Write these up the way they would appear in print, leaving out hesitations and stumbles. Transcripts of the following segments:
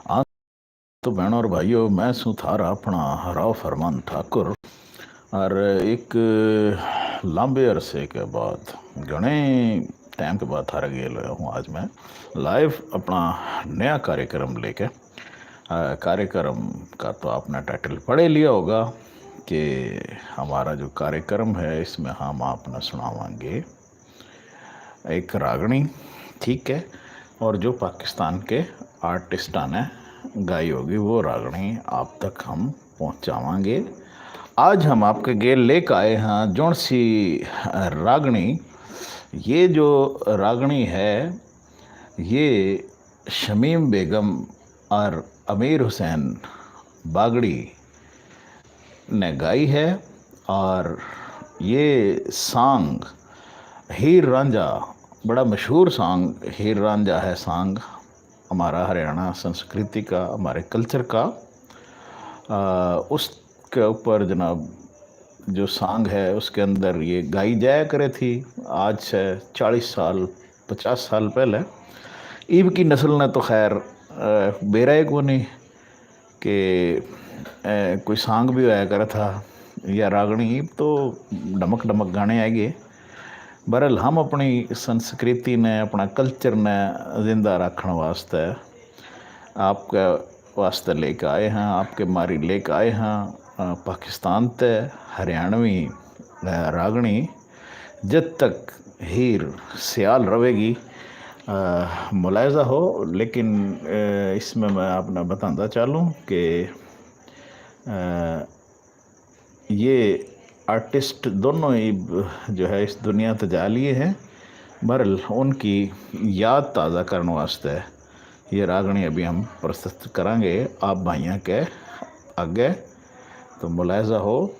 हाँ, तो बहनों और भाइयों, मैं सूं थारा अपना राव फरमान ठाकुर। और एक लंबे अरसे के बाद, घणे टाइम के बाद थारा गेल हूँ आज मैं लाइव अपना नया कार्यक्रम लेके। कार्यक्रम का तो आपने टाइटल पढ़ ही लिया होगा कि हमारा जो कार्यक्रम है इसमें हम आपने सुनावांगे एक रागनी, ठीक है। और जो पाकिस्तान के आर्टिस्टा ने गाई होगी वो रागनी आप तक हम पहुंचावांगे। आज हम आपके गेल लेकर आए हैं जौन सी रागनी। ये जो रागनी है ये शमीम बेगम और अमीर हुसैन बागड़ी ने गाई है। और ये सॉन्ग हीर रांझा, बड़ा मशहूर सॉन्ग हीर रांझा है। सॉन्ग हमारा हरियाणा संस्कृति का, हमारे कल्चर का। उसके ऊपर जनाब जो सॉन्ग है उसके अंदर ये गाई जाया करे थी आज से 40 साल 50 साल पहले। ईब की नस्ल ने तो खैर बेरा को नहीं कि कोई सॉन्ग भी होया करा था या रागनी। ईब तो डमक डमक गाने आएंगे। बहरहाल हम अपनी संस्कृति ने, अपना कल्चर ने जिंदा रखने वास्ते आपके वास्ते लेकर आए हैं, आपके मारी लेकर आए हैं पाकिस्तान ते हरियाणवी रागनी जब तक हीर सियाल रहेगी मुलायजा हो। लेकिन इसमें मैं आपने बताता चलूँ कि ये आर्टिस्ट दोनों ही जो है इस दुनिया ते जा लिए हैं। बहरहाल उनकी याद ताज़ा करने वास्ते ये रागनी अभी हम प्रस्तुत करेंगे आप भाइयों के आगे, तो मुलायजा हो।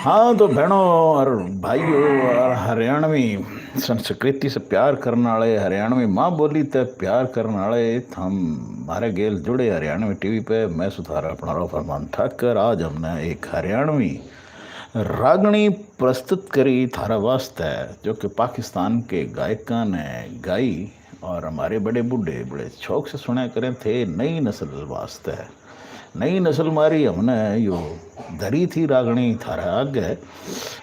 हाँ तो बहनों और भाइयों और हरियाणवी संस्कृति से प्यार करने वाले हरियाणवी माँ बोली ते प्यार करने वाले हम हमारे गेल जुड़े हरियाणवी टीवी पे। मैं सुधार अपना राव फरमान ठाकर। आज हमने एक हरियाणवी रागणी प्रस्तुत करी थारा वास्ते, जो कि पाकिस्तान के गायकों ने गाई और हमारे बड़े बूढ़े बड़े शौक से सुना करें थे। नई नस्ल वास्ते नई नस्ल मारी हमने यो धरी थी रागणी थारा आगे।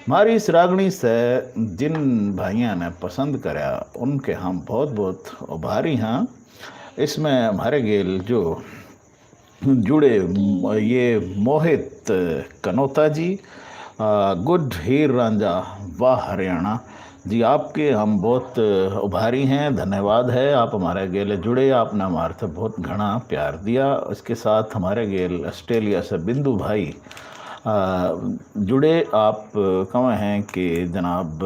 मारी इस रागणी से जिन भाइयों ने पसंद कराया उनके हम बहुत बहुत आभारी हैं। इसमें हमारे गेल जो जुड़े ये मोहित कनोता जी, गुड हीर रांझा वाह हरियाणा जी, आपके हम बहुत आभारी हैं। धन्यवाद है, आप हमारे गेल जुड़े, आपने हमारे से बहुत घना प्यार दिया। इसके साथ हमारे गेल ऑस्ट्रेलिया से बिंदु भाई जुड़े। आप कहें हैं कि जनाब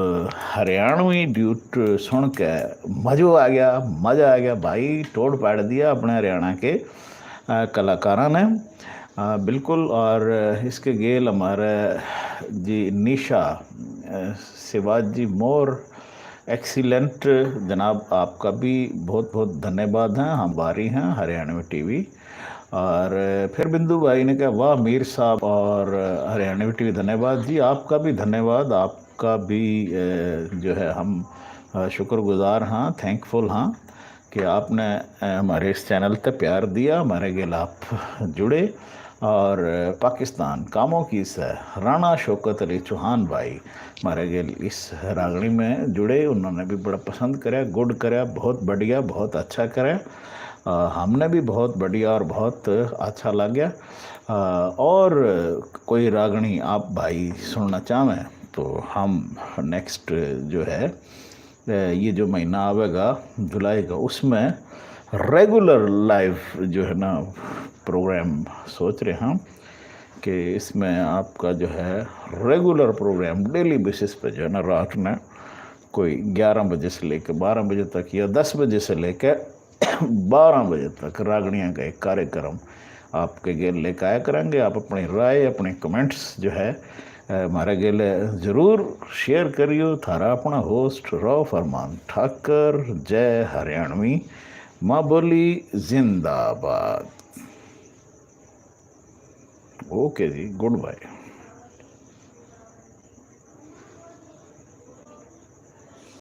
हरियाणवी ड्यूट सुन के मज़ा आ गया भाई, तोड़ पाड़ दिया अपने हरियाणा के कलाकारों ने बिल्कुल। और इसके गेल हमारे जी निशा शिवाजी मोर एक्सीलेंट जनाब, आपका भी बहुत बहुत धन्यवाद हैं। हम बारी हैं हरियाणवी टीवी। और फिर बिंदु भाई ने कहा वाह मीर साहब और हरियाणवी टीवी धन्यवाद जी, आपका भी धन्यवाद। आपका भी जो है हम शुक्रगुजार हाँ, थैंकफुल हाँ कि आपने हमारे इस चैनल पे प्यार दिया, हमारे गेल आप जुड़े। और पाकिस्तान कामों की से राणा शौकत अली चौहान भाई हमारे गेल इस रागणी में जुड़े, उन्होंने भी बड़ा पसंद कराया, गुड कराया, बहुत बढ़िया, बहुत अच्छा कराया। हमने भी बहुत बढ़िया और बहुत अच्छा लगा। और कोई रागणी आप भाई सुनना चाहें तो हम नेक्स्ट जो है ये जो महीना आवेगा जुलाई का, उसमें रेगुलर लाइव जो है ना प्रोग्राम सोच रहे हैं कि इसमें आपका जो है रेगुलर प्रोग्राम डेली बेसिस पे जो है ना रात में कोई 11 बजे से लेकर 12 बजे तक या 10 बजे से लेकर 12 बजे तक रागणियाँ का एक कार्यक्रम आपके गेल लेकर आया करेंगे। आप अपनी राय, अपने कमेंट्स जो है हमारे गेले ज़रूर शेयर करियो। थारा अपना होस्ट राव फरमान ठाकर। जय हरियाणवी माँ बोली जिंदाबाद। ओके जी, गुड बाय।